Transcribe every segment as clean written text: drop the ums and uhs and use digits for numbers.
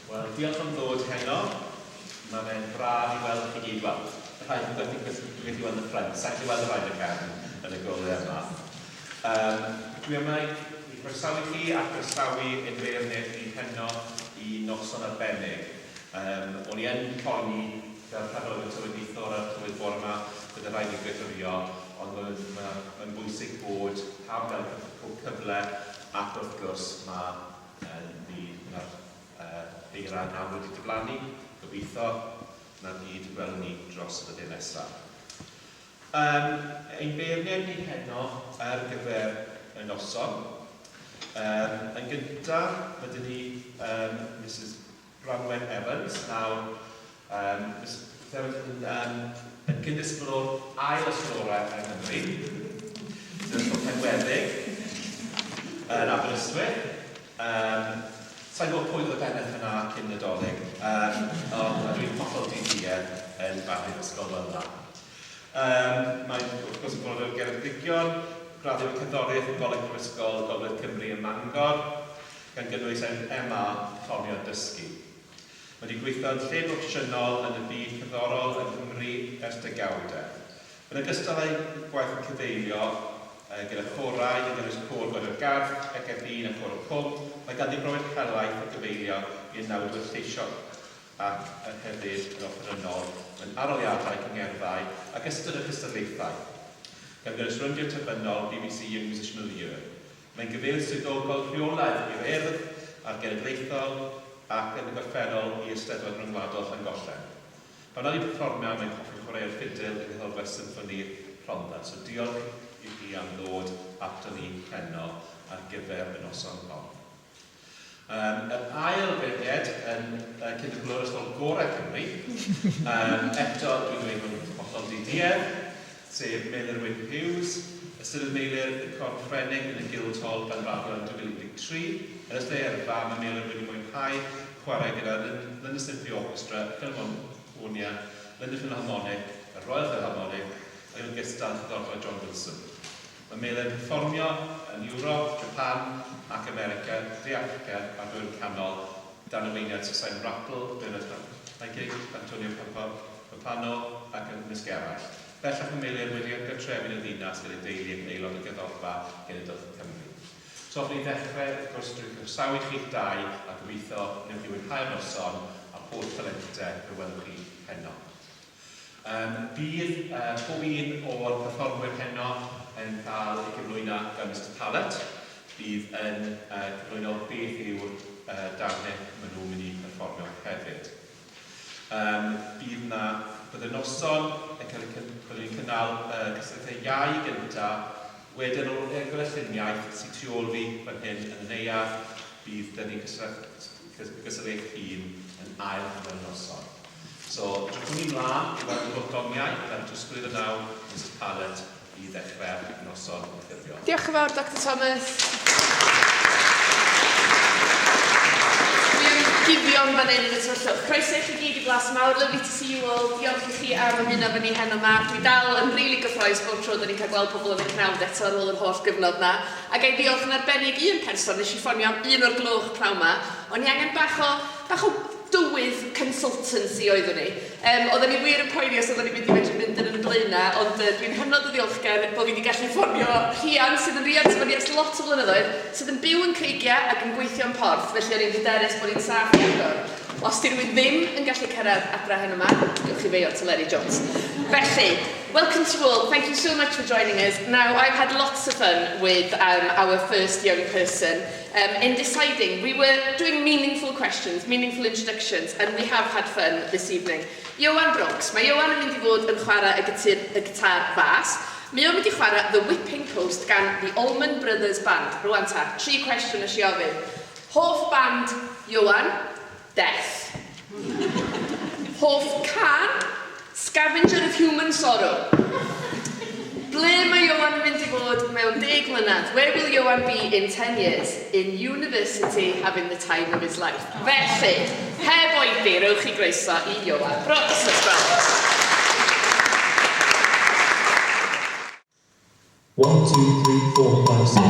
Wel, diolch am ddod heno. Mae fe'n braf I weld chi gyd. Wel, rhaid yn gwneud I weld y ffrind. Sa'n chi weld y rhaid y cefn yn y golau yma. Dwi yma I croesawu chi a croesawu ein beirniaid ni heno I noson arbennig. O'n I yn poeni fel rhan o'r tywyddithwr a'r tywydd bore yma gyda rhaid I gweithio, ond mae'n bwysig bod pawb gael cyfle ac wrth gwrs mae'r eira nawr wedi diflannu, gobeithio na'r gyd gwelwn ni dros y dyddiau nesaf. Ein beirniaid ni heno ar gyfer y noson. Yn gyntaf, mae ni Mrs Branwen Evans. Nawr, Mrs Evans yn gyndisgwyl ail ysgolorau yng Nghymru. Sy'n ysgol Penweddig yn Aberystwyth. Sa'n gwybod pwy oedd y benneth yna cyn Nadolig, ond dwi'n hollol di-died yn barnu'r ysgol yna. Mae'n wrth gwrs yn bod yn geredigion, graddio'r Cerddoriaeth Ifanc Ysgol Cymru yn Mangor, gan gynnwys MA Ffoniau Dysgu. Mae wedi gweithio yn lle proffesiynol yn y byd cerddorol yn Cymru ers degawdau. Yn ogystal â'i gwaith yn cyfeirio gyda chorau, gyda gynnwys cor Gwener Garth, Egerdin a Chor y Cwm, mae ganddi brofiad helaeth o gyfeirio i'n nawdwyr lleisiol ac hefyd yn offrynol yn aroliadau cyngerddau ac ystod y cystadleuaethau. Gan gynnwys ryndiau terfynol BBC Young Musician of the Year. Mae'n gyfeirio swyddogol rheolaidd i'r urdd a'r genedlaethol ac yn y gorffennol I Eisteddfod Rhyngwladol Llangollen. Pan oedd I perfformio, mae'n hoffi chwarae'r ffidil yn Cyddorfa Symffoni'r Rhondda. So diolch I chi am ddod ato ni heno ar gyfer y noson hon. Yr ail beirniad yn cydymblwyr ysgol gorau Cymru. Eto dwi'n dweud mewn hollol di-diedd, sef Meilir Wyn Hughes, ystyrydd Meilir y Corff Frenig yn y Guildhall Banfraddio yn 2013. Yn ystod erfa, mae Meilir wedi mwynhau chwarae gyda London Symphony Orchestra, Philharmonia, London Philharmonic, y Royal Philharmonic, ac yn gystal Cerddor John Wilson. Mae Meilir yn perfformio yn Ewrop, Japan ac America, De Africa a Rwy'n Canol, dan y weiniad Susain Rattle, Bernard Haigig, Antonio Papano ac yn Ynys Gerall. Bellach mae Meilir wedi gartrefu yn y ddinas gyda'i deulu yn aelod y Gyddorfa Genedlaethol Cymru. So, ni ddechrau, wrth gwrs, dwi'n croesawu chi'ch dau a gobeithio newch chi mwynhau'r noson a holl talentau y welwch chi heno. Bydd pob un o'r perfformwyr heno yn cael ei gyflwyno gan Mr Pallet. Bydd yn cyflwyno beth yw'r darnau maen nhw'n mynd I perfformio hefyd. Bydd y noson yn cael ei cynnal Cystadleuaeth Iau gyntaf, wedyn o'r lluniaeth sy'n tu ôl fi fan hyn yn neuadd, bydd dyn ni Cystadleuaeth hun yn ail yn y noson. So, drwch ni mlaen I weld y bodoniau gan drosglwyd y naw Mr Pallet I ddechrau'r noson ffurfio. Diolch yn fawr, Dr Thomas. Dwi'n guddion fan hyn yn y tyllwch. Croeso I chi gyd I Plasmawr, lovely to see you all. Diolch I chi am ymuno fan ni heno yma. Dwi dal yn rili gyffroes bob tro da ni'n cael gweld pobl yn y cnawd eto ar ôl yr holl gyfnod yna. Ac ei diolch yn arbennig un person nes I ffonio am un o'r gloch pnawn yma. Ond I angen bach o dywydd consultancy oeddwn ni. Oedden ni wir yn poeni os oedden ni mynd yn y blaena, ond dwi'n hynod o ddiolchgar bod fi wedi gallu ffonio rhian sydd yn riant fan ni ers lot o flynyddoedd, sydd yn byw yn Creigiau ac yn gweithio yn Porth, felly o'n i'n hyderus bod ni'n saff I agor. Os di rhywun ddim yn gallu cyrraedd adra hyn yma, diolch I feo to Larry Jones. Felly, welcome to all. Thank you so much for joining us. Now, I've had lots of fun with our first young person. In deciding, we were doing meaningful questions, meaningful introductions, and we have had fun this evening. Ioan Bronx. Mae Ioan yn mynd I fod yn chwarae y gitar fas. Mae o'n mynd I chwarae The Whipping Post gan the Allman Brothers Band. Rwan ta, 3 cwestiwn nes I ofyn. Hoff band, Ioan, Death. Hoff can, Scavenger of Human Sorrow. Ble mae Ioan yn mynd I fod mewn 10 mlynedd? Where will Ioan be in 10 years? In university, having the time of his life. Felly, heb oedi, rowch I groeso I Ioan Bronx. One, two, three, four, five, six.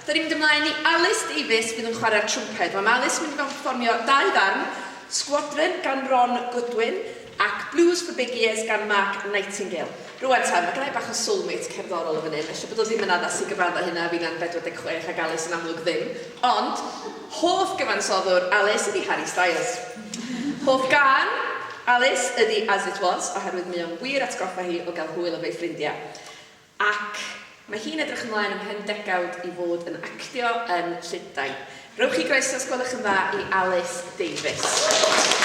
Da ni'n mynd ymlaen i Alice Davies fydd yn chwarae'r trwmped. Mae Alice mynd i perfformio 2 ddarn, Squadron gan Ron Goodwin ac Blues for Big Ears gan Mark Nightingale. Rwan ta, mae gennau bach o soulmate cerddorol o fan hyn, felly bod o ddim yn addas i gyfadda hynna fi na'n 46 ac Alice yn amlwg ddim. Ond, hoff gyfansoddwr Alice ydi Harry Styles. Hoff gan Alice ydi As It Was, oherwydd mae o'n wir atgoffa hi o gael hwyl o fe'i ffrindiau. Ac mae hi'n edrych ymlaen ym mhen degawd i fod yn actio yn Llundain. Rowch chi groeso os gwelwch yn dda i Alice Davies.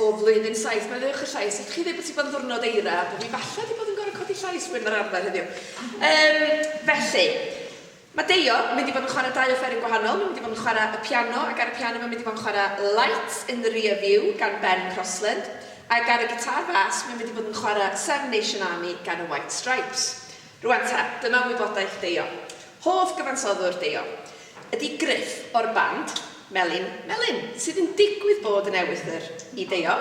O flwyddyn 7, mae'n ddewch y llais. Chi ddim wedi bod yn ddwrnod eira, bod fi falle wedi bod yn gorau codi llais mwyn yr arfer heddiw. Felly, mae Deio yn mynd i fod yn chwarae 2 offeryn gwahanol. Mae'n mynd i fod yn chwarae y piano, ac ar y piano mae'n mynd i fod yn chwarae Lights in the Rear View gan Ben Crossland. Ac ar y gitar fas, mae'n mynd i fod yn chwarae Seven Nation Army gan y White Stripes. Rwan ta, dyma wybodaeth Deio. Hoff gyfansoddwr Deio ydy Griff o'r band Melin, sydd yn digwydd bod yn ewythr i Deio,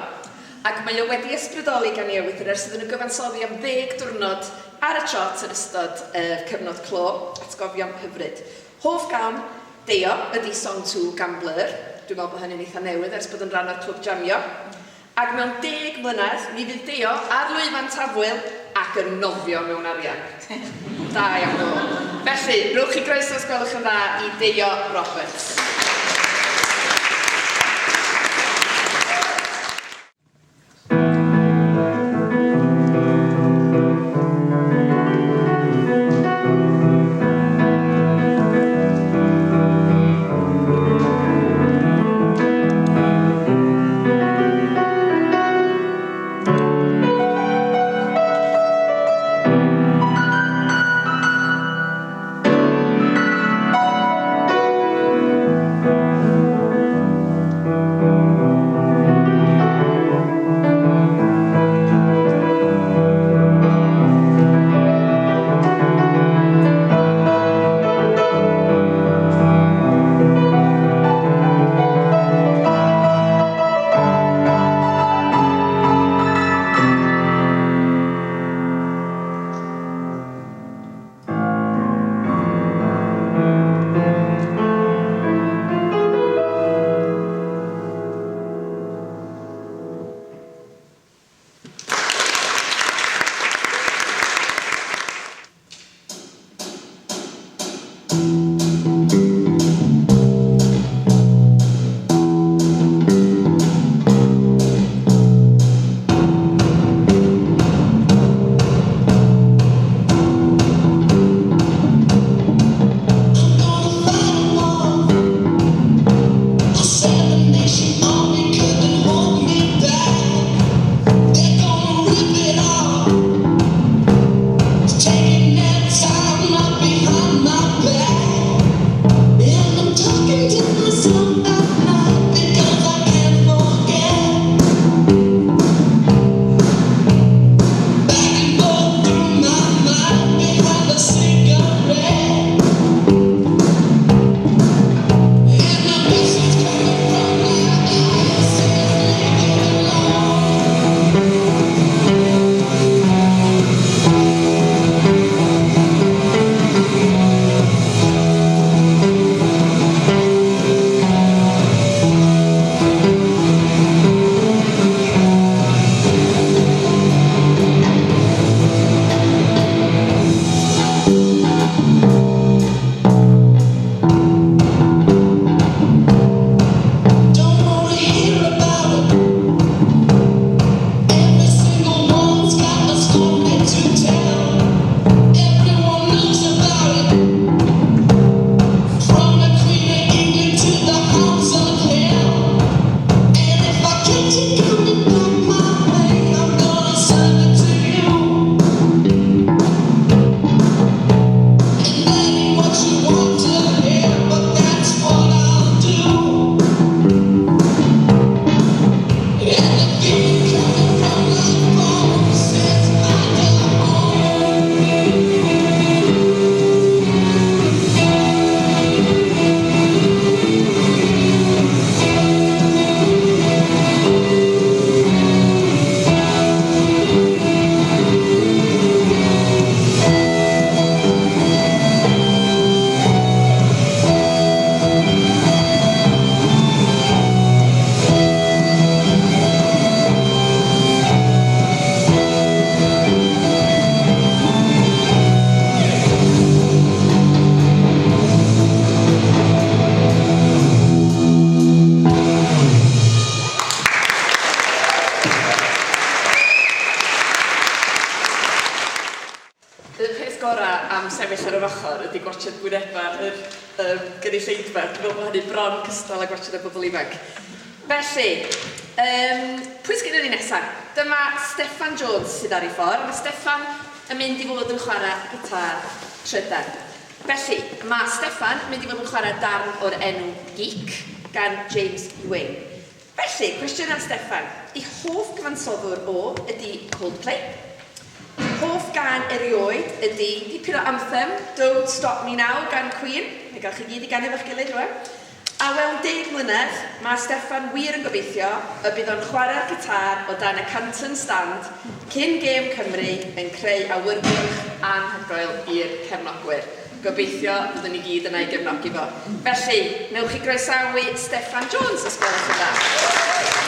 ac mae o wedi ysbrydoli gan ei ewythr sydd yn y gyfansoddi am 10 diwrnod ar y trot yn ystod cyfnod clo, atgofion hyfryd. Hoff gam Deio ydy Song 2 gan Blur, dwi'n meddwl bod hynny'n eitha newydd ers bod yn rhan o'r clwb jamio, ac mewn 10 mlynedd, mi fydd Deio ar lwyfan tafwyl ac yn nofio mewn arian. Da iawn o. Felly, rwch chi groeso os gwelwch yn dda i Deio Roberts. yr ochr ydy gwatsiad bwyneba'r gynulleidfa. Dwi'n meddwl bod hynny bron cystal a gwatsiad y bobl ifanc. Felly, pwy sgynnon ni nesaf? Dyma Steffan Jones sydd ar ei ffordd. Mae Steffan yn mynd i fod yn chwarae gitar trydan. Felly, mae Steffan yn mynd i fod yn chwarae darn o'r enw Geek gan James Wing. Felly, cwestiwn am Steffan. Ei hoff gyfansoddwr o ydy Coldplay. Hoff gan erioed ydy dipyn o anthem Don't Stop Me Now gan Queen. Mae gael chi gyd i ganu efo'ch gilydd rwan. A mewn 10 mlynedd, mae Steffan wir yn gobeithio y bydd o'n chwarae'r gitar o dan y Canton Stand cyn gêm Cymru yn creu awyrgylch anhygoel i'r cefnogwyr. Gobeithio byddwn ni gyd yna i gefnogi fo. Felly, newch chi groesawu Steffan Jones Ysgol Gyfun Gymraeg.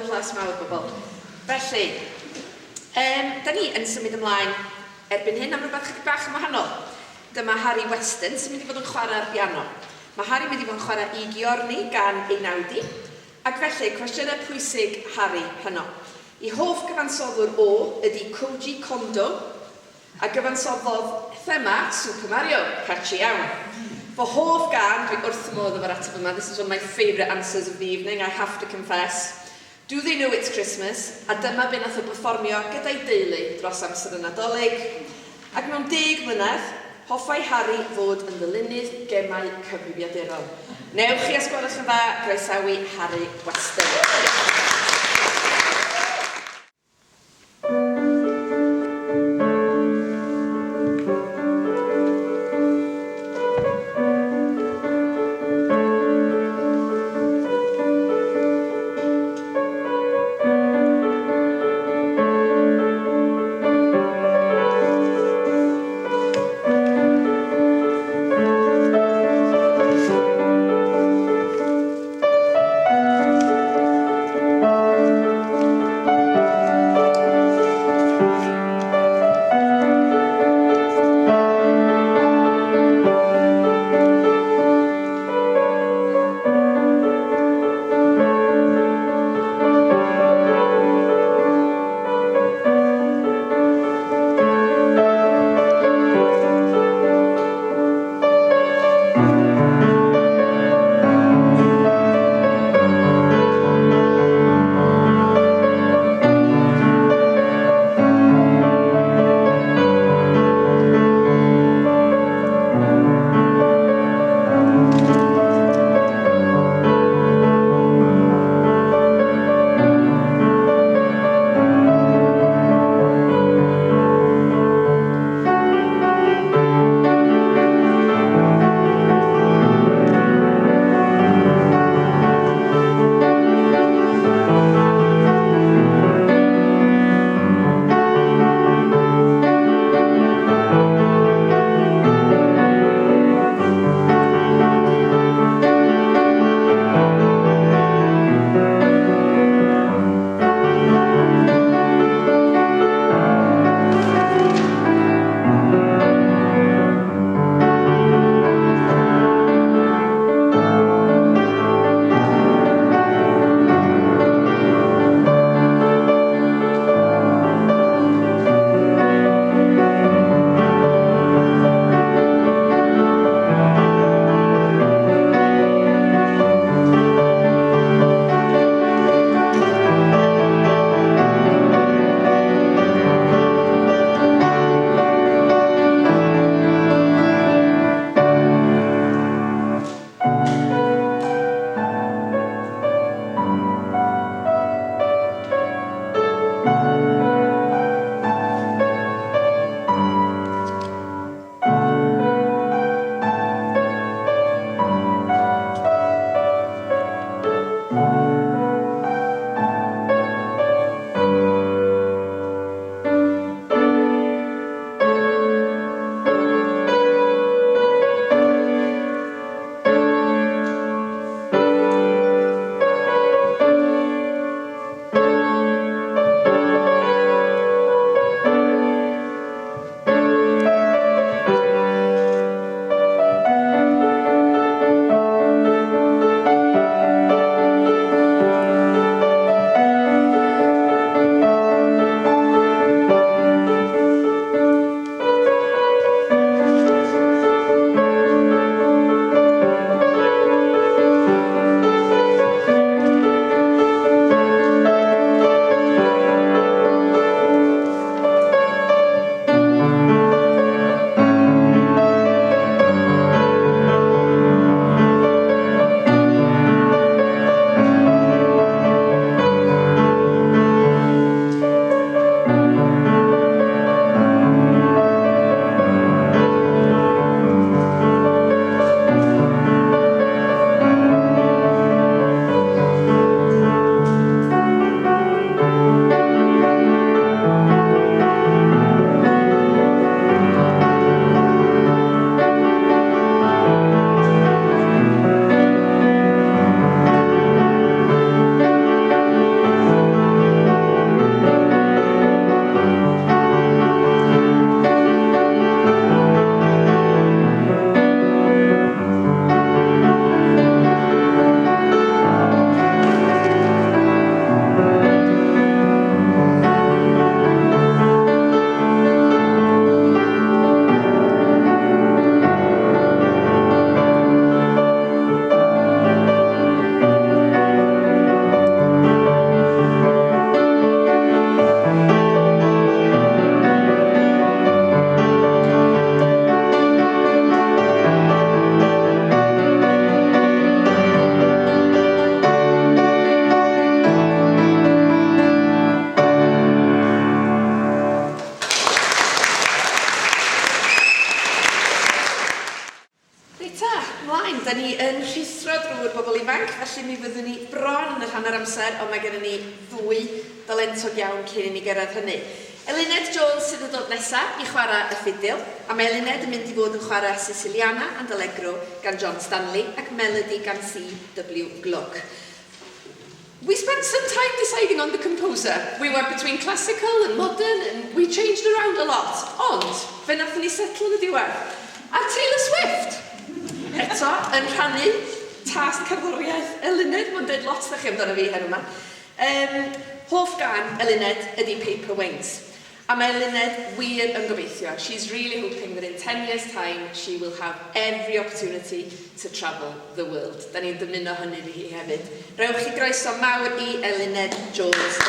Plasmawr bobl. Felly, da ni yn symud ymlaen erbyn hyn am rhywbeth chydig bach yn wahanol. Dyma Harry Weston sy'n mynd i fod yn chwarae'r piano. Mae Harry mynd i fod yn chwarae i giorni gan ei nawdi, ac felly cwestiynau pwysig Harry hynno. Ei hoff gyfansoddwr o ydy Koji Kondo, a gyfansoddodd thema Super Mario, catchy iawn. Fy hoff gan, dwi wrth y modd efo'r ateb yma, this is one of my favourite answers of the evening, I have to confess. Do They Know It's Christmas? A dyma be nath o perfformio gyda'i deulu dros amser y Nadolig. Ac mewn 10 mlynedd, hoffai Harry fod yn ddilynydd gemau cyfrifiadurol. Newch chi asgwrach yn dda, groesawu Harry Weston. hanner amser, ond mae gennym ni ddwy dalentog iawn cyn i ni gyrraedd hynny. Eluned Jones sydd yn dod nesaf i chwarae y ffidil, a mae Eluned yn mynd i fod yn chwarae Siciliana and Allegro gan John Stanley ac Melody gan C.W. Gluck. We spent some time deciding on the composer. We were between classical and modern, and we changed around a lot. Ond, fe nathon ni setlo yn y diwedd. A Taylor Swift! Eto, yn rhannu tasg cerddoriaeth Eluned, mae'n dweud lot ddech chi amdano fi hyn yma. Hoff gan Eluned ydi Paper Wings. A mae Eluned wir yn gobeithio. She's really hoping that in 10 years' time she will have every opportunity to travel the world. Da ni'n dymuno hynny i hi hefyd. Rewch chi groeso mawr i Eluned Jones.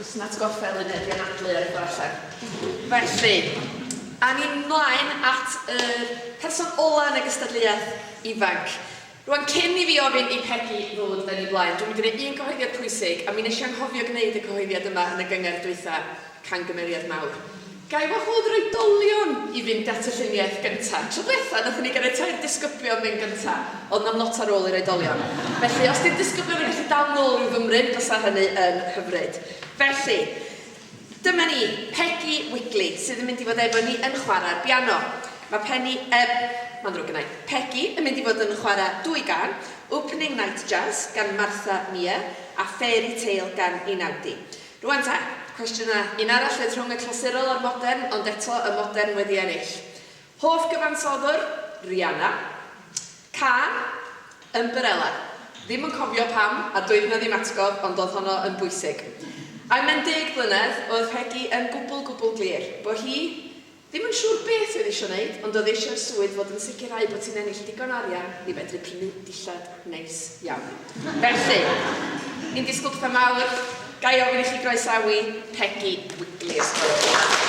Jyst yn atgoffel yn anadlu ar y allan. Felly, a ni'n mlaen at y person ola yn y gystadleuaeth ifanc. Rwan, cyn i fi ofyn i Peggy ddod yn ei blaen, dwi'n mynd i wneud un cyhoeddiad pwysig, a mi nes i anghofio gwneud y cyhoeddiad yma yn y gyngor dwytha cangymeriad mawr. Gai wahodd yr oedolion i fynd at y lluniaeth gyntaf. Tro diwetha, nathon ni gyrraedd tair disgyblion mynd gyntaf, ond am lot ar ôl i'r oedolion. Felly, os di'r disgyblion yn gallu dal nôl rhyw fymryd, bysa hynny yn hyfryd. Felly, dyma ni, Peggy Wigley, sydd yn mynd i fod efo ni yn chwarae'r piano. Mae mae'n drwg yna. Peggy yn mynd i fod yn chwarae dwy gan, Opening Night Jazz gan Martha Mia a Fairy Tale gan Einaudi. Rwan ta, cwestiynau un arall oedd rhwng y clasurol a'r modern, ond eto y modern wedi ennill. Hoff gyfansoddwr, Rihanna. Can, Umbrella. Ddim yn cofio pam, a doedd na ddim atgof, ond oedd honno yn bwysig. A mewn 10 blynedd, oedd Peggy yn gwbl glir, bod hi ddim yn siŵr beth oedd eisiau gwneud, ond oedd eisiau'r swydd fod yn sicrhau bod ti'n ennill digon arian i fedru prynu dillad neis iawn. Felly, ni'n disgwyl pethau mawr, gai ofyn i chi groesawu Peggy Wigley.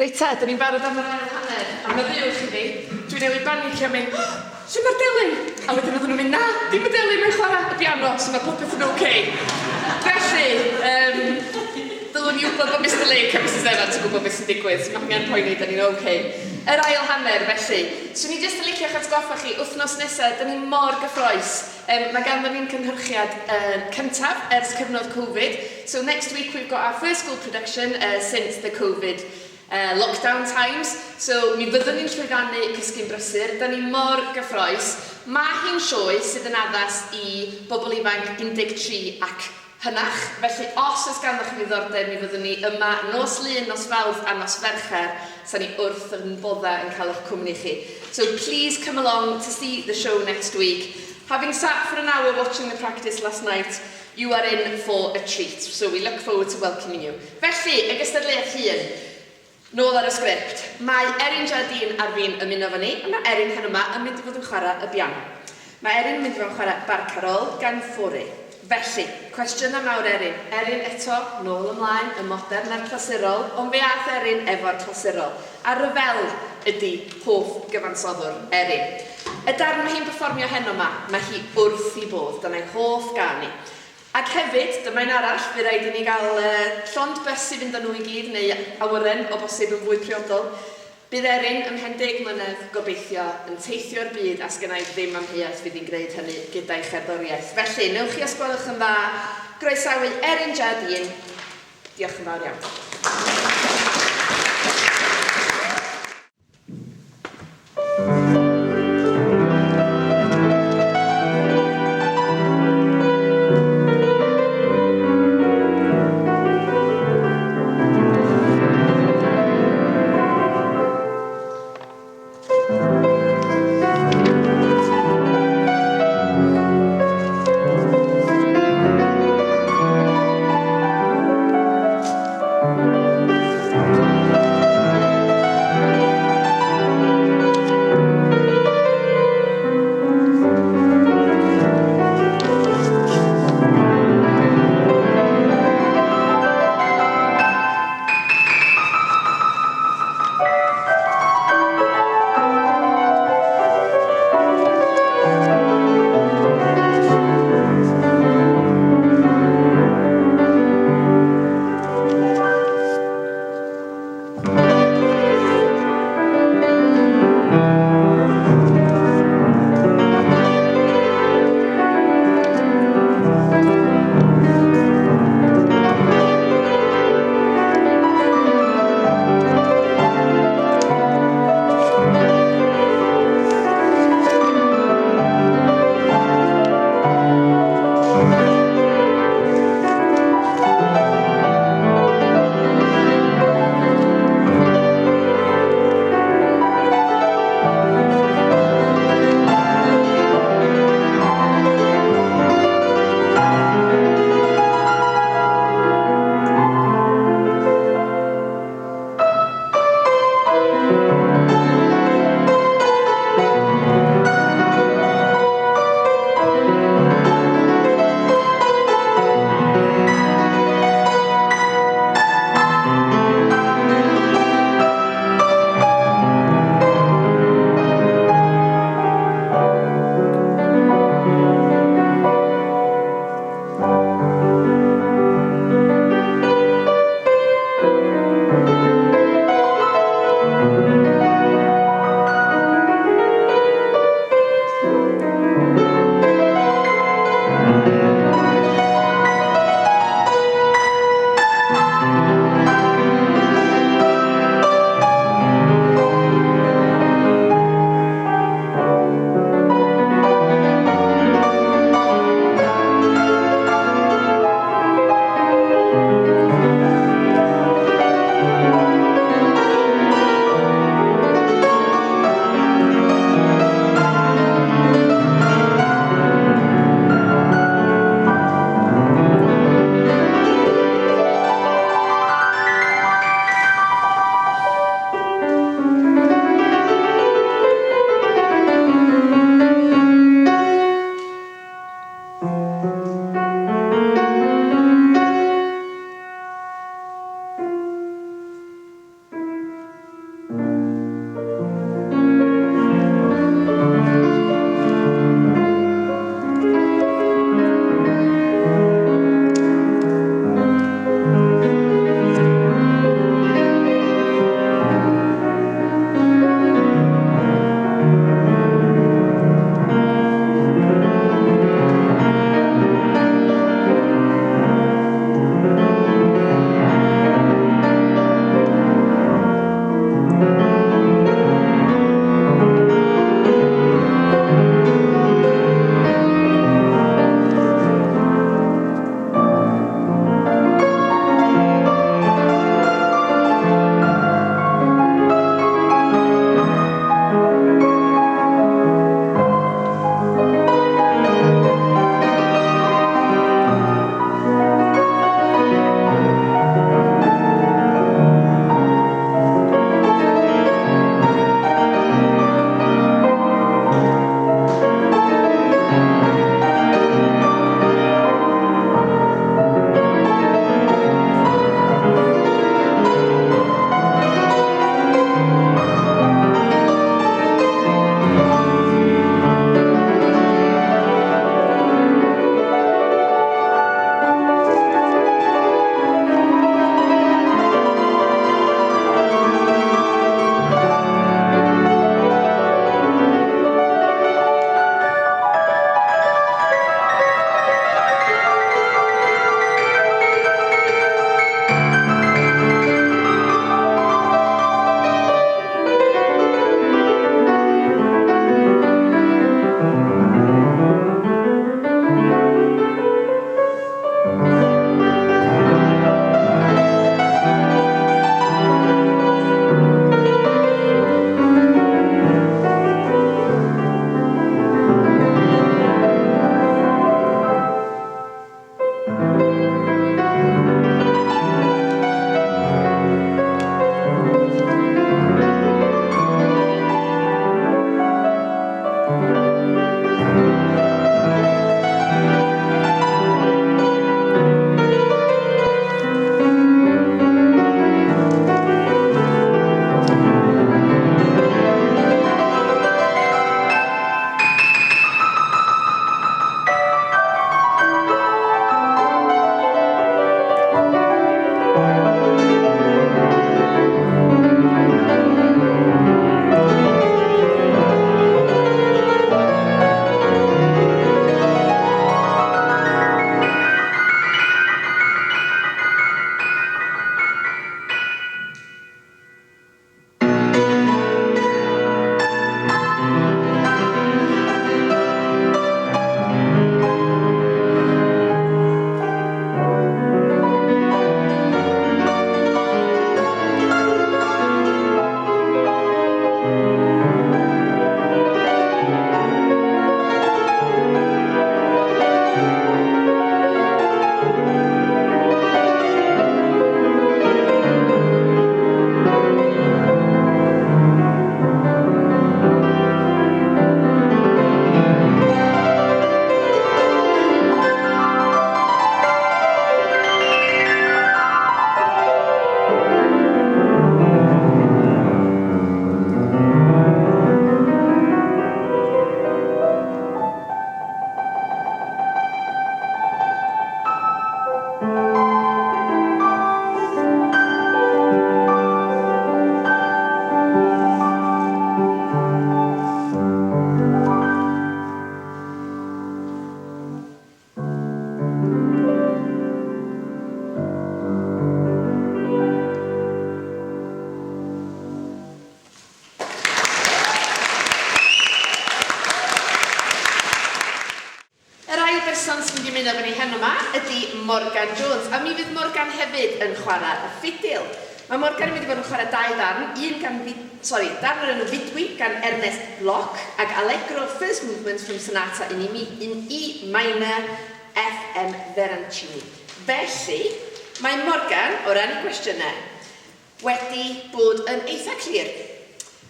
Reit te, dyn ni'n barod am yr ail hanner. A meddyliwch i fi, dwi'n newid banicio a mynd, lle mae'r delyn? A wedyn oedden nhw'n mynd, na, dim y delyn, mae'n chwarae y piano, so mae popeth yn oce. Felly, dylwn ni wybod bod Mr Lake a Mrs Evans yn gwybod beth sy'n digwydd, so mae angen poeni, da ni'n oce. Yr ail hanner, felly. So ni jyst yn licio'ch atgoffa chi, wythnos nesaf, da ni mor gyffroes. Mae ganddo ni'n cynhyrchiad cyntaf ers cyfnod Covid. So next week we've got our first school production since the Covid lockdown times. So mi fyddwn ni'n llwyddiannu cysgu'n brysur. Da ni mor gyffroes. Mae hi'n sioe sydd yn addas i bobl ifanc 13 ac hynach. Felly os oes ganddo chi ddiddordeb, mi fyddwn ni yma nos Lun, nos Fawrth a nos Fercher. Sa ni wrth yn bodda yn cael eich cwmni chi. So please come along to see the show next week. Having sat for an hour watching the practice last night, you are in for a treat. So we look forward to welcoming you. Felly, y gystadleuaeth hun. Nôl ar y sgript. Mae Erin Jardine ar fi'n ymuno efo ni, a mae Erin hyn yma yn mynd i fod yn chwarae y piano. Mae Erin yn mynd i fod yn chwarae barcarol gan ffori. Felly, cwestiwn am awr Erin. Erin eto, nôl ymlaen, y modern a'r clasurol, ond fe ath Erin efo'r clasurol. A ryfel ydy hoff gyfansoddwr Erin. Y darn mae hi'n perfformio heno yma, mae hi wrth i bodd, dyna'i hoff ganu. Ac hefyd, dyma'n arall, fe rhaid i ni gael llond bus i fynd â nhw i gyd, neu awyren o bosib yn fwy priodol. Bydd Erin ym 10 mlynedd gobeithio yn teithio'r byd a sgynnau ddim amheuaeth fydd hi'n gwneud hynny gyda'i cherddoriaeth. Felly, newch chi os gwelwch yn dda, groesawu Erin Jardine. Diolch yn fawr iawn. ymuno efo ni heno yma ydy Morgan Jones, a mi fydd Morgan hefyd yn chwarae y ffidil. Mae Morgan yn mynd i fod yn chwarae 2 darn, darn o'r enw Fidwi gan Ernest Bloch ac Allegro First Movement from Sonata in E minor FM Verancini. Felly, mae Morgan, o ran I gwestiynau, wedi bod yn eitha clir.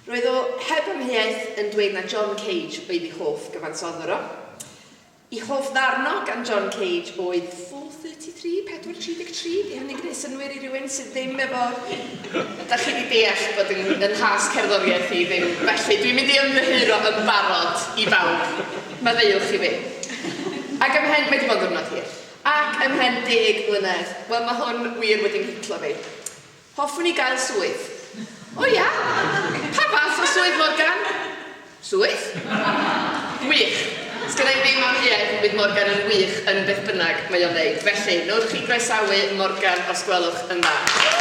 Roedd o heb amheuaeth yn dweud na John Cage oedd ei hoff gyfansoddwr o. I hoff ddarno gan John Cage oedd 433, 433, di hynny'n gwneud synwyr I rywun sydd ddim efo... Da chi wedi deall bod yn has cerddoriaeth I ddim. Felly, dwi'n mynd I ymddiheuro yn barod I bawb. Maddeuwch I fi. Ac ymhen, mae wedi bod yn ddwrnod hir. Ac ymhen 10 mlynedd. Wel, mae hwn wir wedi'n hitlo fi. Hoffwn I gael swydd. O ia? Pa fath o swydd, Morgan? Swydd? Wych. Sgynna I ddim amheuaeth bydd Morgan yn wych yn beth bynnag mae o'n neud. Felly, nwrch chi groesawu Morgan os gwelwch yn dda.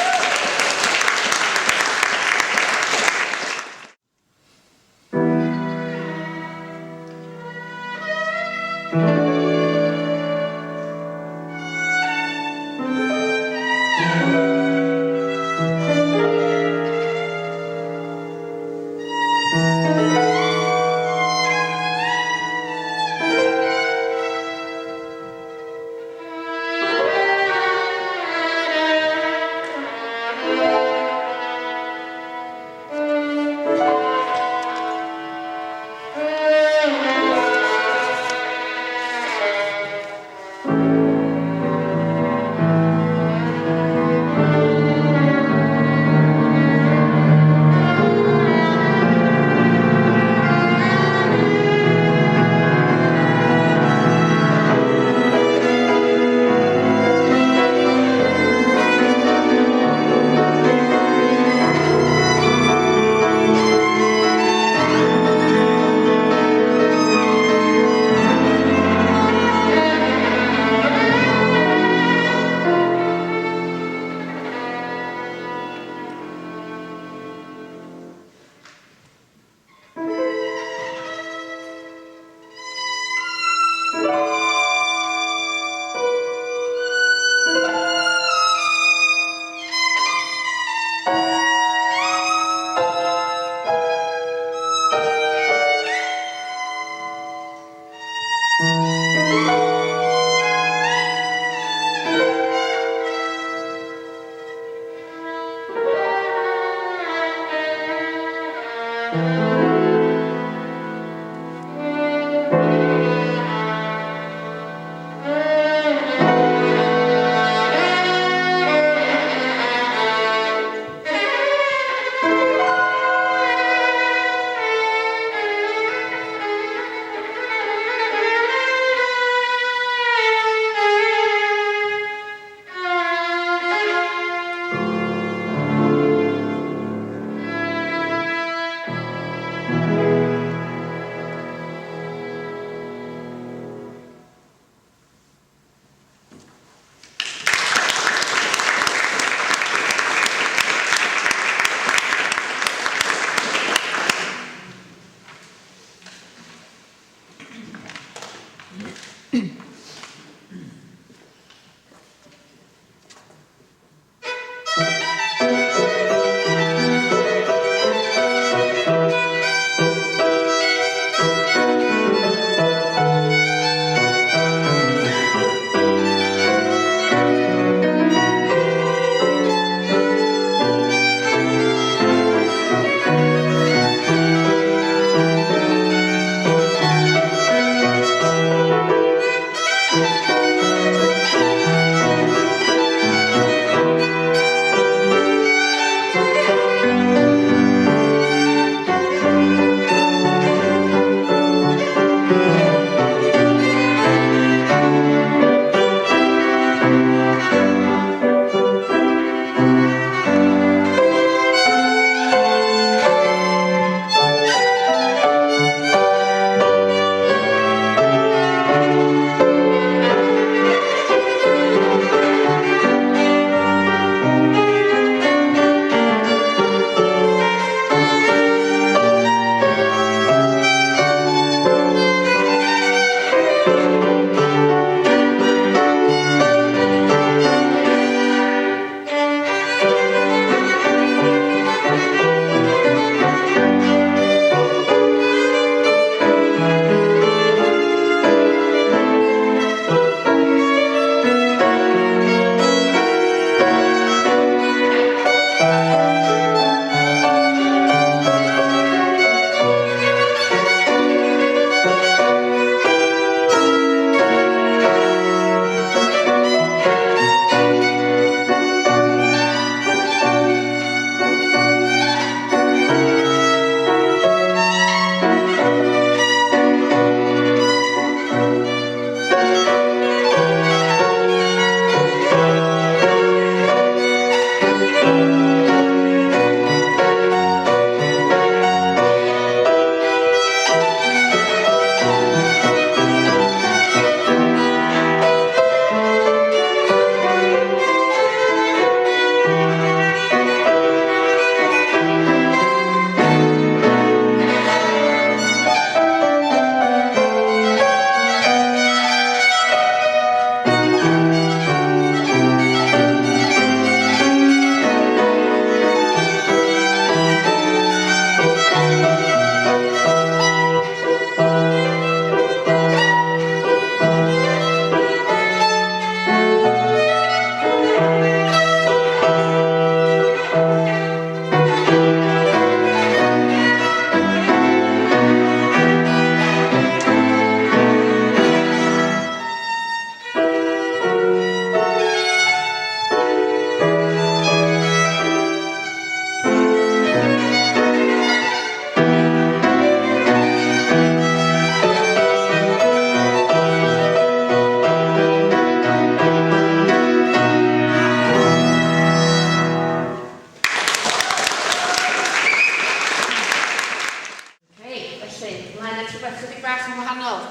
chydig bach yn wahanol.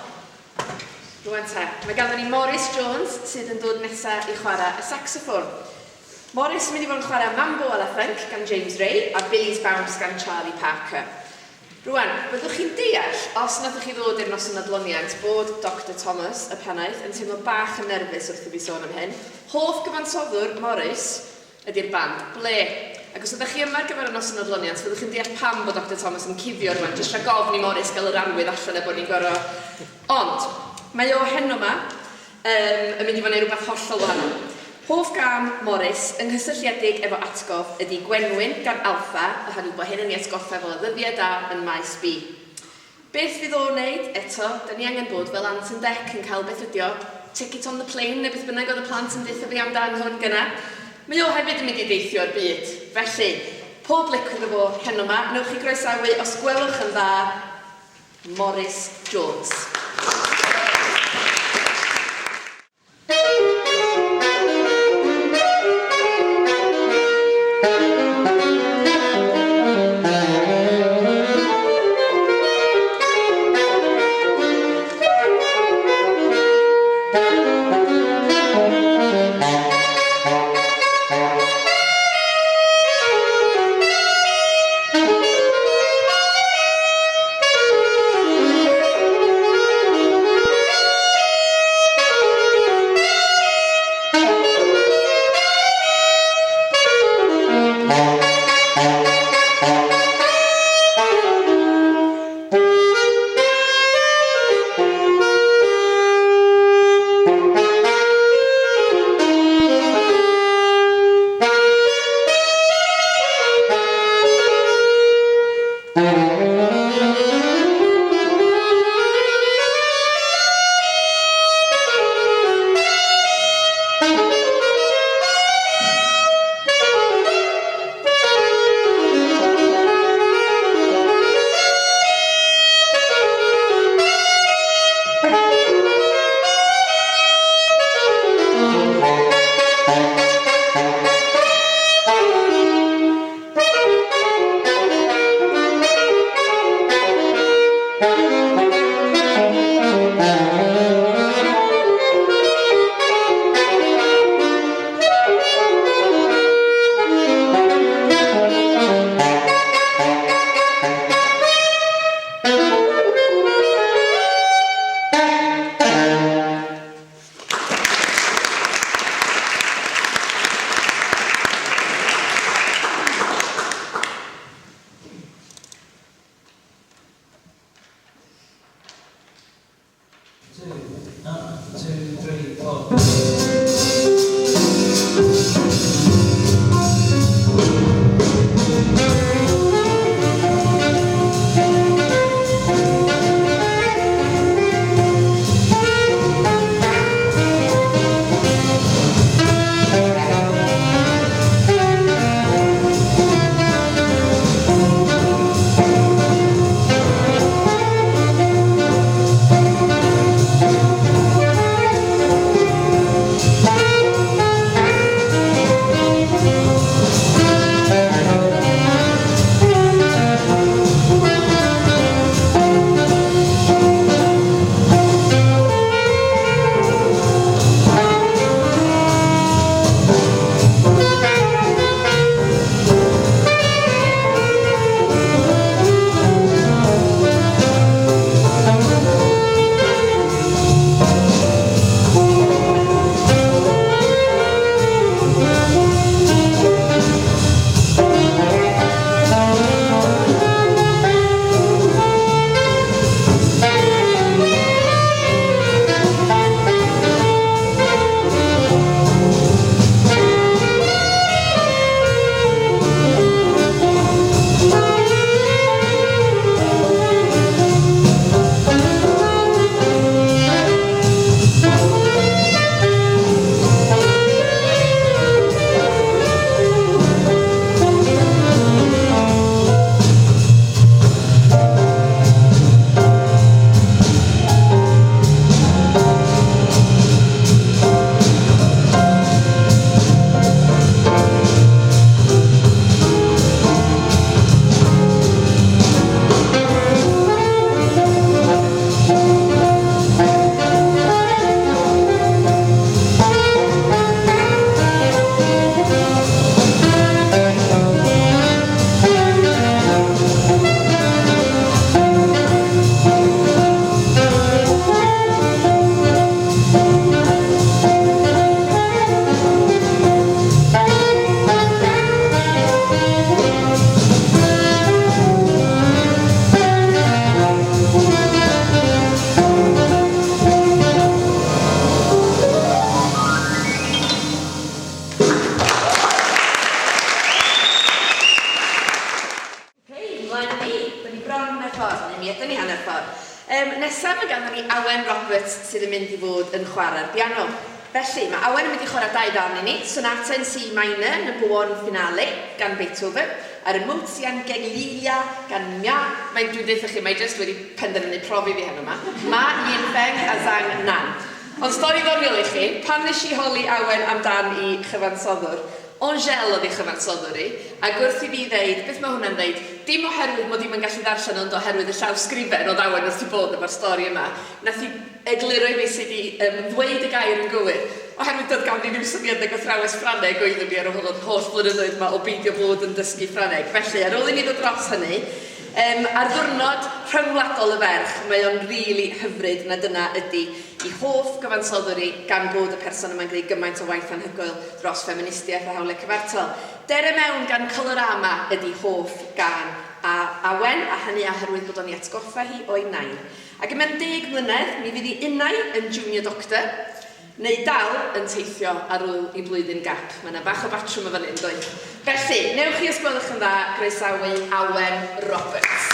Rwan te, mae ganddo ni Morris Jones sydd yn dod nesaf i chwarae y saxoffon. Morris yn mynd i fod yn chwarae Mambo a Ifanc gan James Ray a Billy's Bounce gan Charlie Parker. Rwan, byddwch chi'n deall, os nathwch chi ddod i'r noson adloniant, bod Dr Thomas, y pennaeth, yn teimlo bach yn nerfus wrth i fi sôn am hyn. Hoff gyfansoddwr Morris ydy'r band, ble? Ac os ydych chi yma ar gyfer y noson adloniant, fyddwch chi'n deall pam bod Dr Thomas yn cuddio rwan, jyst rhag ofn i Morris gael yr arwydd allan e bod ni'n gorau. Ond, mae o heno yma yn mynd i fod yn rhywbeth hollol wahanol. Hoff gam Morris yng nghysylltiedig efo atgof ydy Gwenwyn gan Alpha, oherwydd bod hyn yn ei atgoffa efo ddyddiau da yn maes B. Beth fydd o'n wneud eto, da ni angen bod fel Ant yn Dec yn cael beth ydio, ticket on the plane neu beth bynnag oedd y plant yn deitha fi amdan hwn gyna. Mae o hefyd yn mynd i deithio'r byd, felly pob lic iddo fo heno yma, newch chi groesawu os gwelwch yn dda, Morris Jones. mi ydyn ni hanner ffordd. Nesaf mae ganddo ni Awen Roberts sydd yn mynd i fod yn chwarae'r piano. Felly, mae Awen yn mynd i chwarae 2 darn i ni, Sonata yn C minor, y buon finale, gan Beethoven, a'r Emotion Geglilia gan Mia. Dwi'n dweud chi, mae jyst wedi penderfynu profi fi heno yma. Ma, Ifanc a Zang Nan. Ond stori ddoniol i chi, pan nes i holi Awen amdan i chyfansoddwr, Angel oedd ei chyfansoddwr i, a gwrth i fi ddeud, beth mae hwnna'n ddeud, dim oherwydd mod i'm yn gallu ddarllen ond oherwydd y llawsgrifen oedd Awen wrth i bod efo'r stori yma. Nath i egluro i fi sydd wedi ddweud y gair yn gywir, oherwydd doedd ganddi ddim syniad o athrawes Ffrangeg oeddwn ni ar ôl holl flynyddoedd yma o beidio bod yn dysgu Ffrangeg. Felly, ar ôl i ni ddod dros hynny, ar ddiwrnod rhyngwladol y ferch, mae o'n rili hyfryd na dyna ydy i hoff gyfansoddwr i gan bod y person yma'n gwneud gymaint o waith anhygoel dros ffeministiaeth a hawliau cyfartal. Dere mewn gan Colorama ydy hoff gan Awen, a hynny oherwydd bod o'n i atgoffa hi o'i nain. Ac mewn 10 mlynedd, mi fydd hi unai yn junior doctor, neu dal yn teithio ar ôl i blwyddyn gap. Mae yna bach o batrwm o fan hyn, doedd. Felly, newch chi os gwelwch yn dda, groesawu Awen Roberts.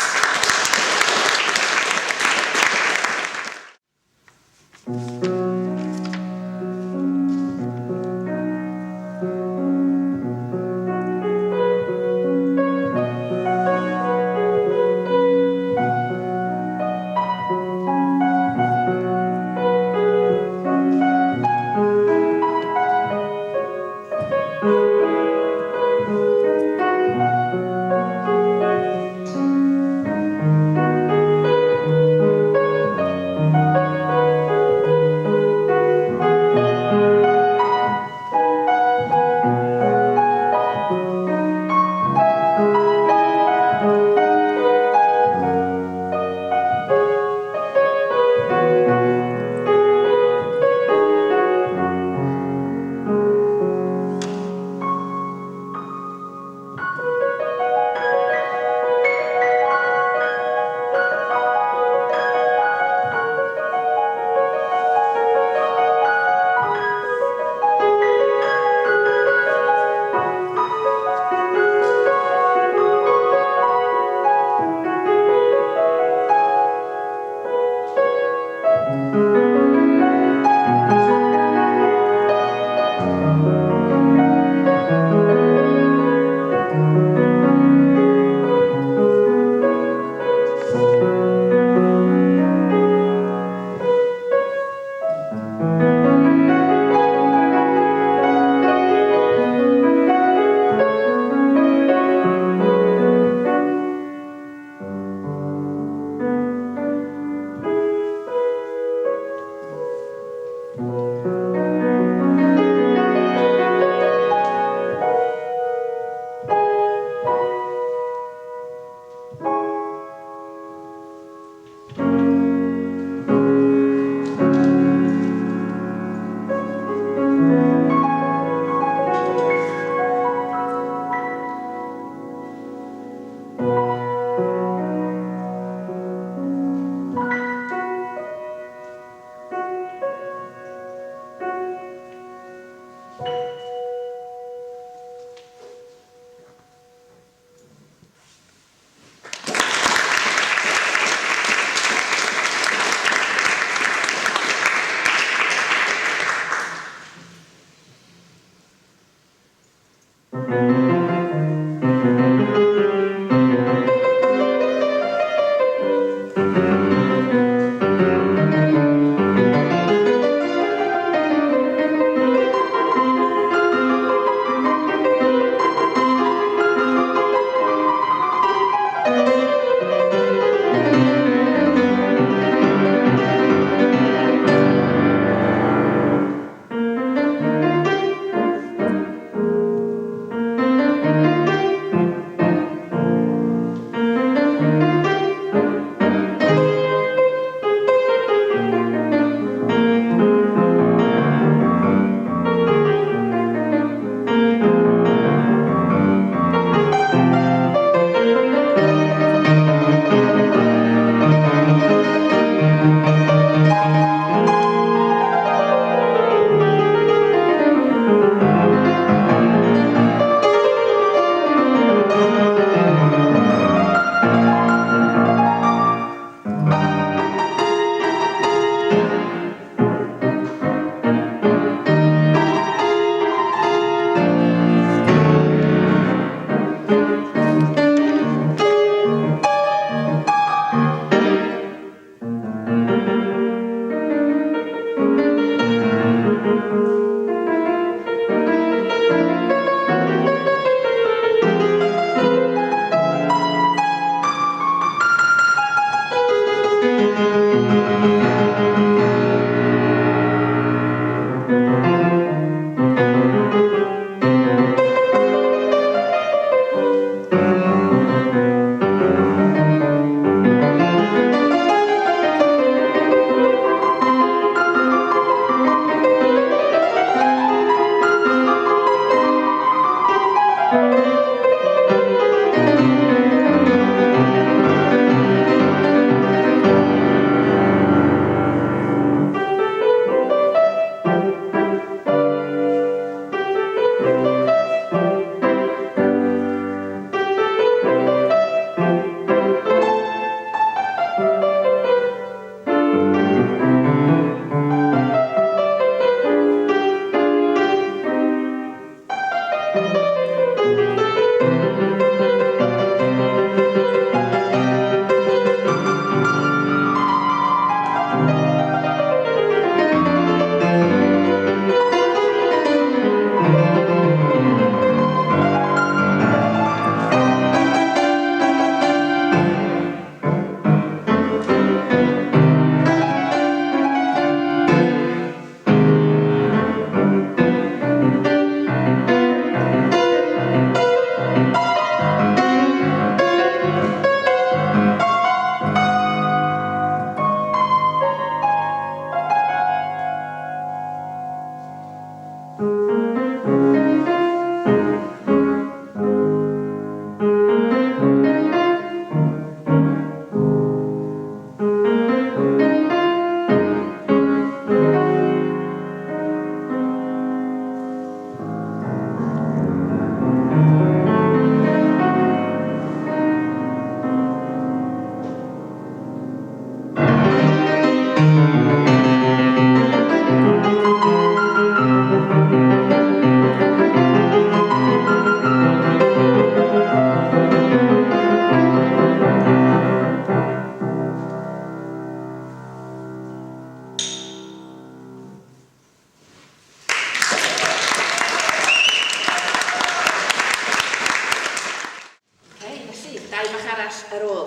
Dau bach arall ar ôl.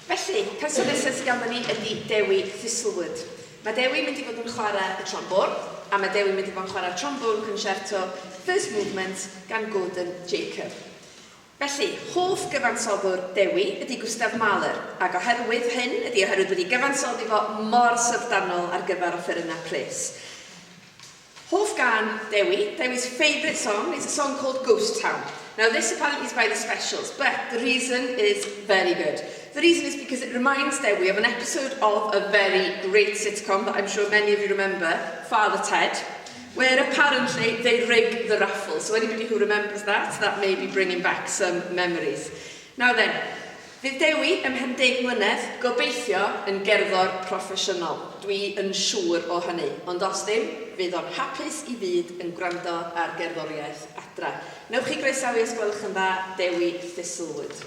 Felly, person nesaf sydd ganddo ni ydy Dewi Thistlewood. Mae Dewi mynd i fod yn chwarae y trombôn, a mae Dewi mynd i fod yn chwarae trombôn concerto First Movement gan Gordon Jacob. Felly, hoff gyfansoddwr Dewi ydy Gustaf Mahler, ac oherwydd hyn ydy oherwydd wedi gyfansoddi fo mor syfrdanol ar gyfer offerynnau pres. Hoff gan Dewi, Dewi's favourite song is a song called Ghost Town. Now this apparently is by the Specials, but the reason is very good. The reason is because it reminds Dewi of an episode of a very great sitcom that I'm sure many of you remember, Father Ted, where apparently they rig the raffle. So anybody who remembers that may be bringing back some memories. Now then, fydd Dewi ym 10 mlynedd gobeithio yn gerddor proffesiynol. Dwi yn siŵr o hynny, ond os ddim, fydd o'n hapus i fyd yn gwrando ar gerddoriaeth adra. Newch chi groesawu os gwelwch yn dda, Dewi Thistlewood.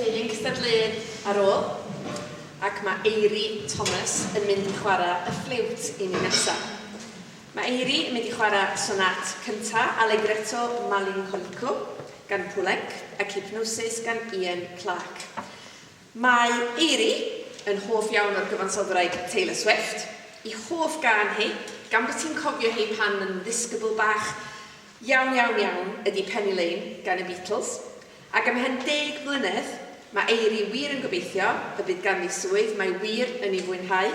Felly, un cystadleuaeth ar ôl, ac mae Eiri Thomas yn mynd i chwarae y ffliwt i ni nesaf. Mae Eiri yn mynd i chwarae sonat cyntaf Allegretto Malinconico gan Pwlenc ac Hypnosis gan Ian Clark. Mae Eiri yn hoff iawn o'r gyfansoddwraig Taylor Swift. I hoff gan hi, gan bod ti'n cofio hi pan yn ddisgybl bach iawn ydi Penny Lane gan y Beatles. Ac am hen 10 mlynedd, mae Eiri wir yn gobeithio y bydd ganddi swydd mae wir yn ei fwynhau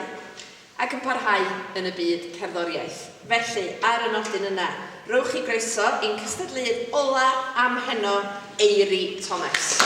ac yn parhau yn y byd cerddoriaeth. Felly, ar y nodyn yna, rowch i groeso i'n cystadleuaeth ola am heno Eiri Thomas.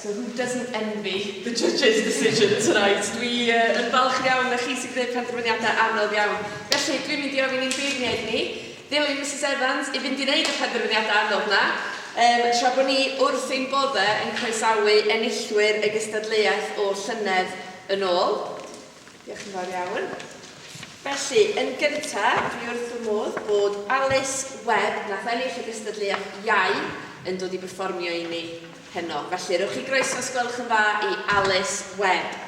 so who doesn't envy the judge's decision tonight? Dwi yn falch iawn na chi sy'n gwneud penderfyniadau anodd iawn. Felly, dwi'n mynd i ofyn i'n beirniaid ni, ddilyn Mrs Evans i fynd i wneud y penderfyniadau anodd na, tra bod ni wrth ein boddau yn croesawu enillwyr y gystadleuaeth o llynedd yn ôl. Diolch yn fawr iawn. Felly, yn gyntaf, dwi wrth fy modd bod Alice Webb, nath ennill y gystadleuaeth iau, yn dod i berfformio i ni heno. Felly, rwch chi groeso os gwelwch yn dda i Alice Webb.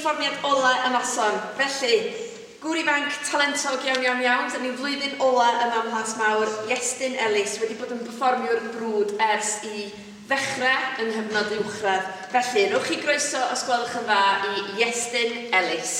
perfformiad ola y noson. Felly, gŵr ifanc talentog iawn. Dyn ni'n flwyddyn ola yma ym Plasmawr, Iestyn Ellis, wedi bod yn perfformiwr brwd ers I ddechrau yng nghyfnod uwchradd. Felly, rwch chi groeso os gwelwch yn dda I Iestyn Ellis.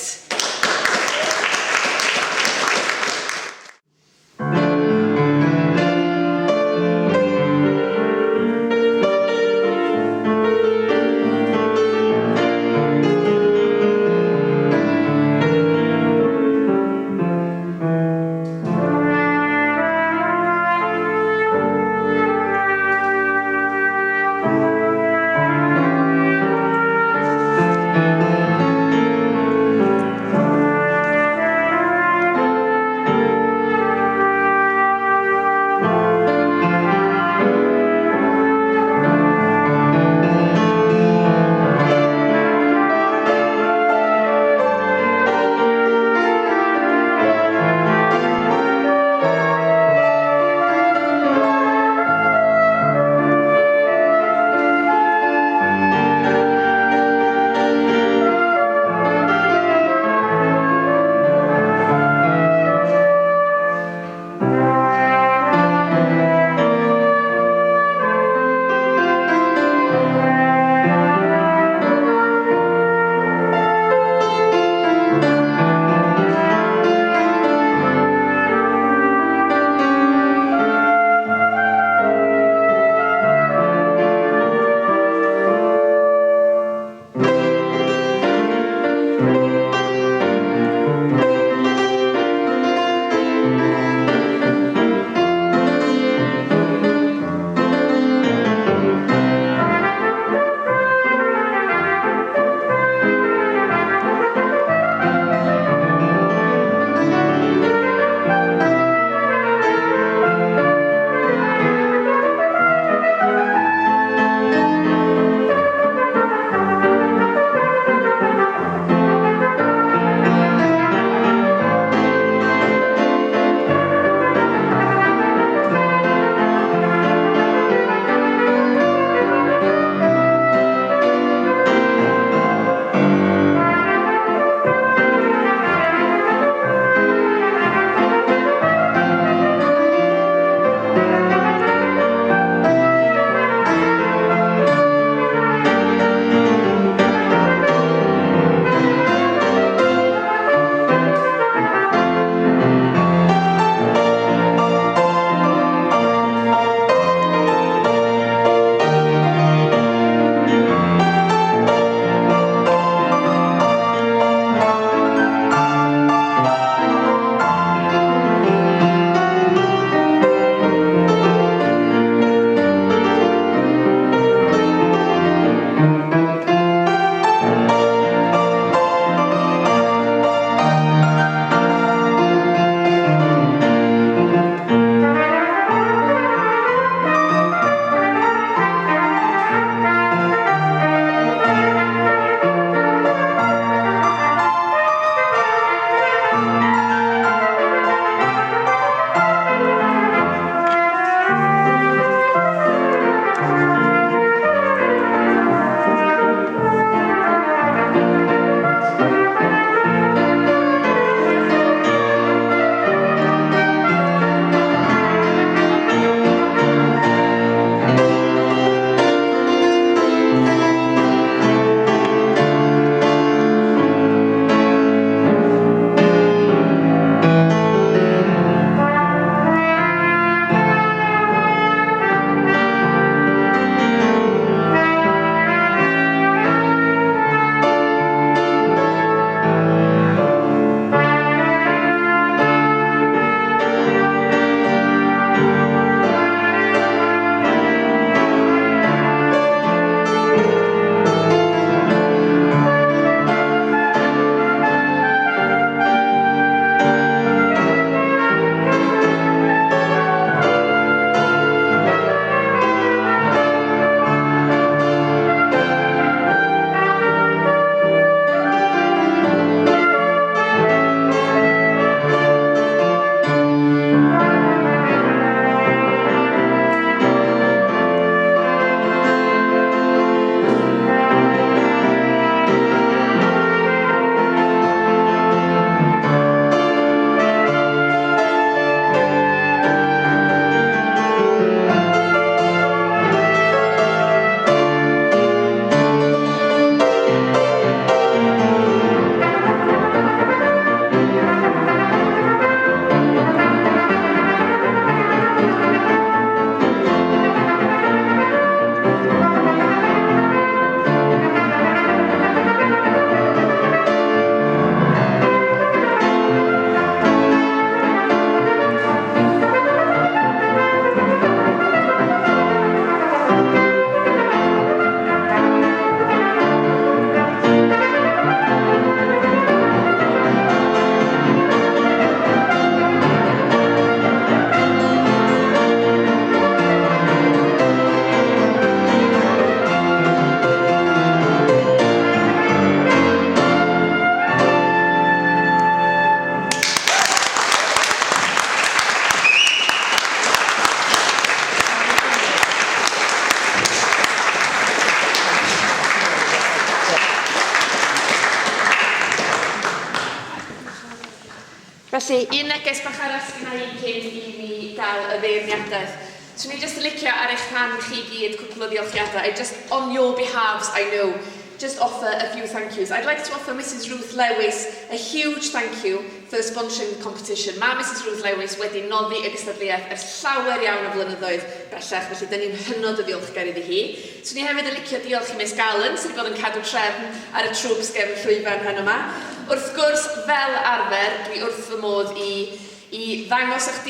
Felly, un neges bach arall gyda i cyn i mi gael y feirniadaeth. So ni just yn licio ar eich rhan chi gyd cwpl o ddiolchiadau. I just, on your behalves, I know, just offer a few thank yous. I'd like to offer Mrs Ruth Lewis a huge thank you for sponsoring the competition. Mae Mrs Ruth Lewis wedi noddi y gystadleuaeth ers llawer iawn o flynyddoedd bellach, felly dyn ni'n hynod o ddiolchgar iddi hi. So ni hefyd yn licio diolch i Miss Gallen, sydd wedi bod yn cadw trefn ar y trwps gefn llwyfan hyn yma. Wrth gwrs, fel arfer, dwi wrth fy modd i ddangos eich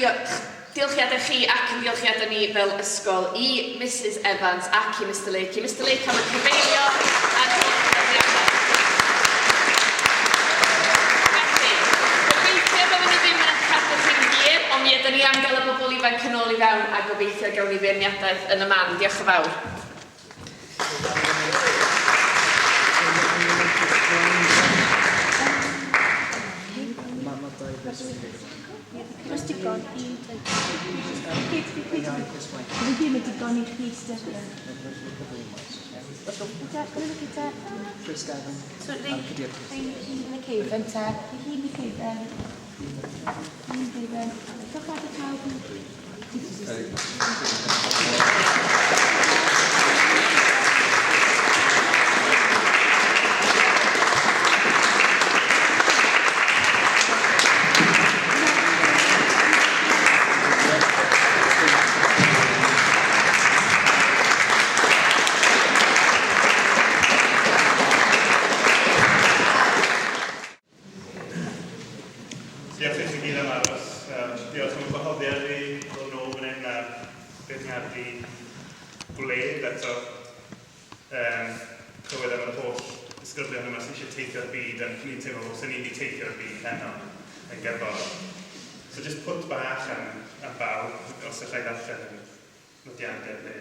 diolchiadau chi ac yn diolchiadau ni fel ysgol i Mrs Evans ac i Mr Lake. I Mr Lake am y cyfeilio a'r holl gyfeiliadau. Felly, gobeithio bod ni ddim yn cadw chi'n hir, ond mi ydyn ni am gael y bobl ifanc yn ôl i fewn a gobeithio gawn ni feirniadaeth yn y man. Diolch yn fawr. Oes digon i... Fi ddim yn digon i'r chi styried. Gyda... So, yn y cefn ta. Hi yn y cefn. Dwch at y pawb. Diolch i chi gyd am aros. Diolch am y gwahoddiad i ddod nôl fan hyn a beirniadu gwledd eto. Clywed am yr holl ysgolorion yma sydd eisiau teithio'r byd, a ni'n teimlo bod sy'n ni'n teithio'r byd heno yn gerddor. So just pwt bach am bawb, os ydych chi'n darllen yn nodiadau.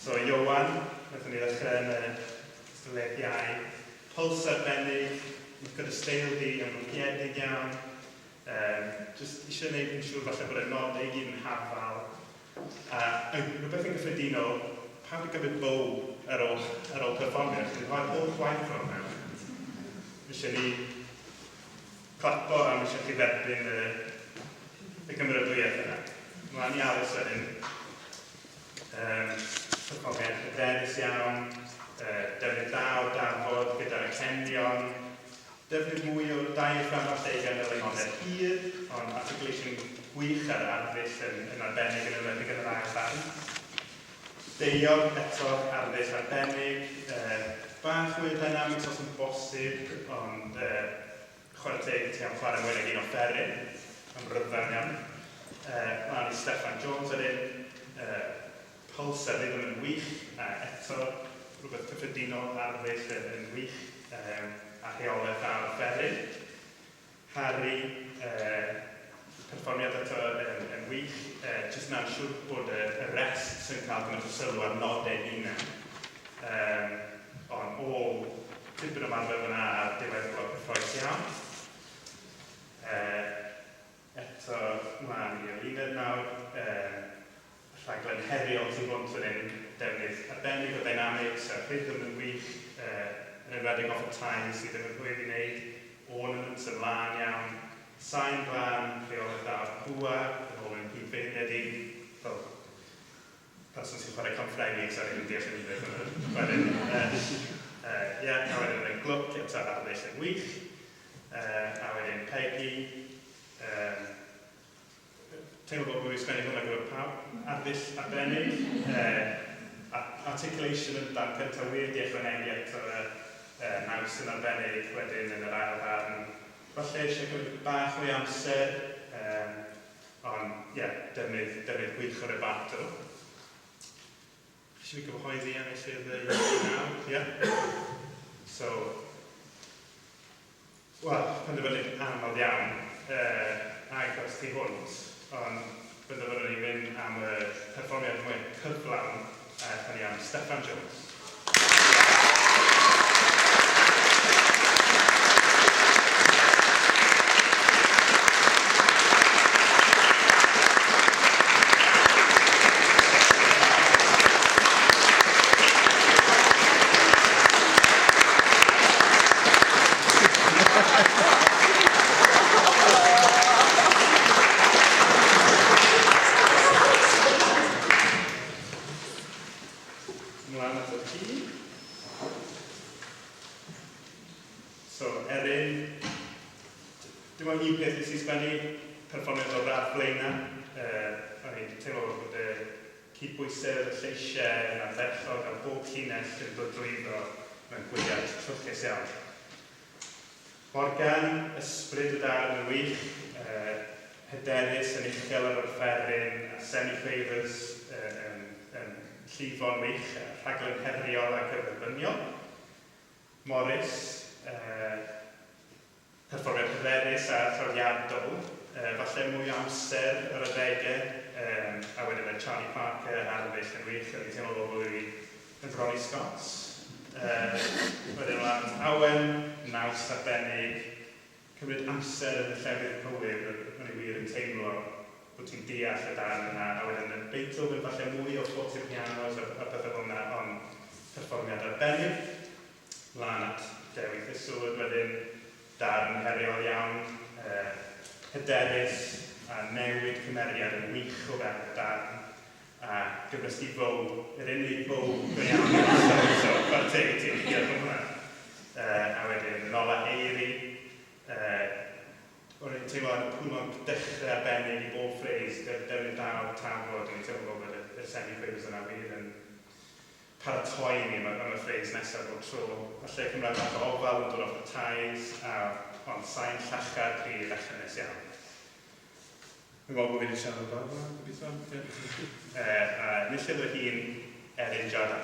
So Iowan, wnaethon ni ddechrau yn y Cystadleuaeth Iau, puls arbennig, gyda steil di yn rwygiedig iawn. Just eisiau gwneud yn siŵr falle bod y nodau i gyd yn hafal. Rhywbeth yn gyffredinol, pawb i gymryd bow ar ôl perfformio. Dwi'n rhoi'r holl gwaith o'n mewn. Eisiau ni clapo a eisiau chi dderbyn y gymrydwyedd yna. Mlaen i aros wedyn. Perfformiad hyderus iawn. Defnydd da o dafod gyda'r acenion. Defnydd mwy o diaphragm a lleigan fel eimonau hir, ond articulation gwych ar arddull yn arbennig yn ymwedig yn yr ail barn. Deiog eto arddull arbennig, bach mwy o dynamics os yn bosib, ond chwarae teg ti am chwarae mwy nag un o fferin, am ryddfan iawn. Mlaen i Steffan Jones wedyn, puls ar ddim yn wych, a eto rhywbeth cyffredinol arddull yn wych, a rheolaeth ar fferin. Harry, perfformiad eto yn wych, jyst na'n siŵr bod y rest sy'n cael gymaint o sylw ar nodau hunain. Ond ôl tipyn o marfer fyna ar diwedd bod cyffroes iawn. Eto, mlaen i Eluned nawr, rhaglen heriol sy'n bod yn defnydd arbennig o dynamics, a rhythm yn wych, yn enwedig off y time sydd yn rhywbeth i wneud, ornaments yn lan iawn, sain glan, rheolaeth ar bwa, yn ôl yn hydfeiniad i, fel person sy'n chwarae confrenigs ar un deall yn beth wedyn. A wedyn yn glwc, eto arddull yn wych, a wedyn Peggy. Teimlo bod wedi sgwennu hwnna gyda pawb, arddull arbennig, articulation yn dan cyntaf wir di ychwanegu eto naws yn arbennig wedyn yn yr ail barn. Falle eisiau gwneud bach mwy amser, ond defnydd gwych o'r ebato. Eisiau fi gyfhoeddi am eisiau nawr? So, wel, penderfynu anodd iawn agos ti hwnt, ond penderfynu ni mynd am y perfformiad mwy cyflawn ni am Steffan Jones. ymlaen at y ci. So, Erin, dim ond un peth nes i sgwennu perfformiad o'r radd Blaena. O'n i'n teimlo bod y cydbwysedd, y lleisiau, a'r ferchog a bob llinell yn dod drwyddo mewn gwyliad llwchus iawn. Morgan, ysbryd y darn yn wych, hyderus yn uchel ar offeryn a semi-favours yn llifo'n wych, rhaglen heriol a gyferbyniol. Morris, perfformiad hyderus a trawiadol, falle mwy o amser ar y ddegau, a wedyn y Charlie Parker a'r ddeill yn wych, oedd yn teimlo bod yn Ronnie Scott. Wedyn ymlaen, Awen, naws arbennig, cymryd amser yn y llefydd cywir, o'n i wir yn teimlo bod ti'n deall y darn yna, a wedyn y Beethoven falle mwy o forti'r pianos a bethau fel yna, ond perfformiad arbennig. Lan at Dewi Thistlewood wedyn, darn heriol iawn, hyderus a newid cymeriad yn wych o fewn y darn. A gyfresti bow, yr unig bow go iawn so mae'r teg ti'n diolch yn hwnna. A wedyn, yn ola eiri, o'n i'n teimlo yn pwnog dechrau arbennig i bob ffreis, defnydd da o tafod, o'n i'n teimlo bod y semi-ffreis yna wir yn paratoi ni am y ffreis nesaf bob tro. Falle cymryd bach o ofal yn dod off y tais, ond sain llachar chi lechanus iawn. Dwi'n meddwl bod fi wedi siarad o fawr, gobeithio. Nilliodd o hun Erin Jordan.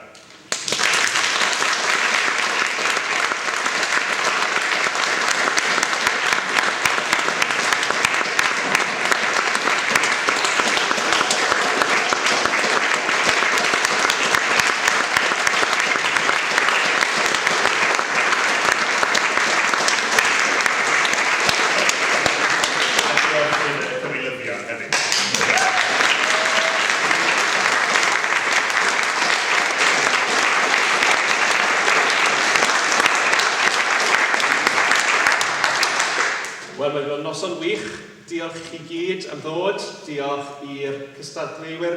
Wel, mae'n gwneud noson wych. Diolch i gyd am ddod. Diolch i'r Cystadleuwyr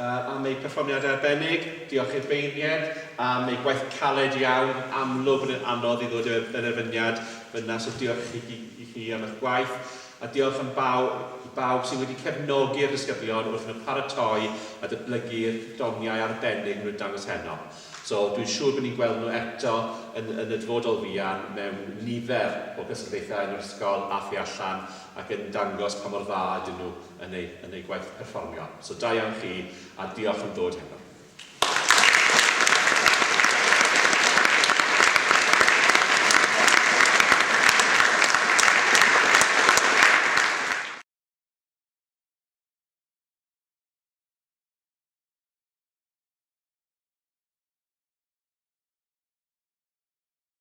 am eu perfformiad arbennig. Diolch i'r beirniad am eu gwaith caled iawn. Amlwg bod yn anodd i ddod i'r benderfyniad fyna, so diolch i chi am eich gwaith. A diolch am bawb sydd wedi cefnogi'r disgyblion wrth yn y paratoi a datblygu'r doniau arbennig nhw'n dangos heno. So dwi'n siŵr bod ni'n gweld nhw eto yn y dyfodol fuan mewn nifer o gystadleuaethau yn yr ysgol a thu allan ac yn dangos pa mor dda ydyn nhw yn eu gwaith perfformio. So da iawn chi a diolch am ddod heno.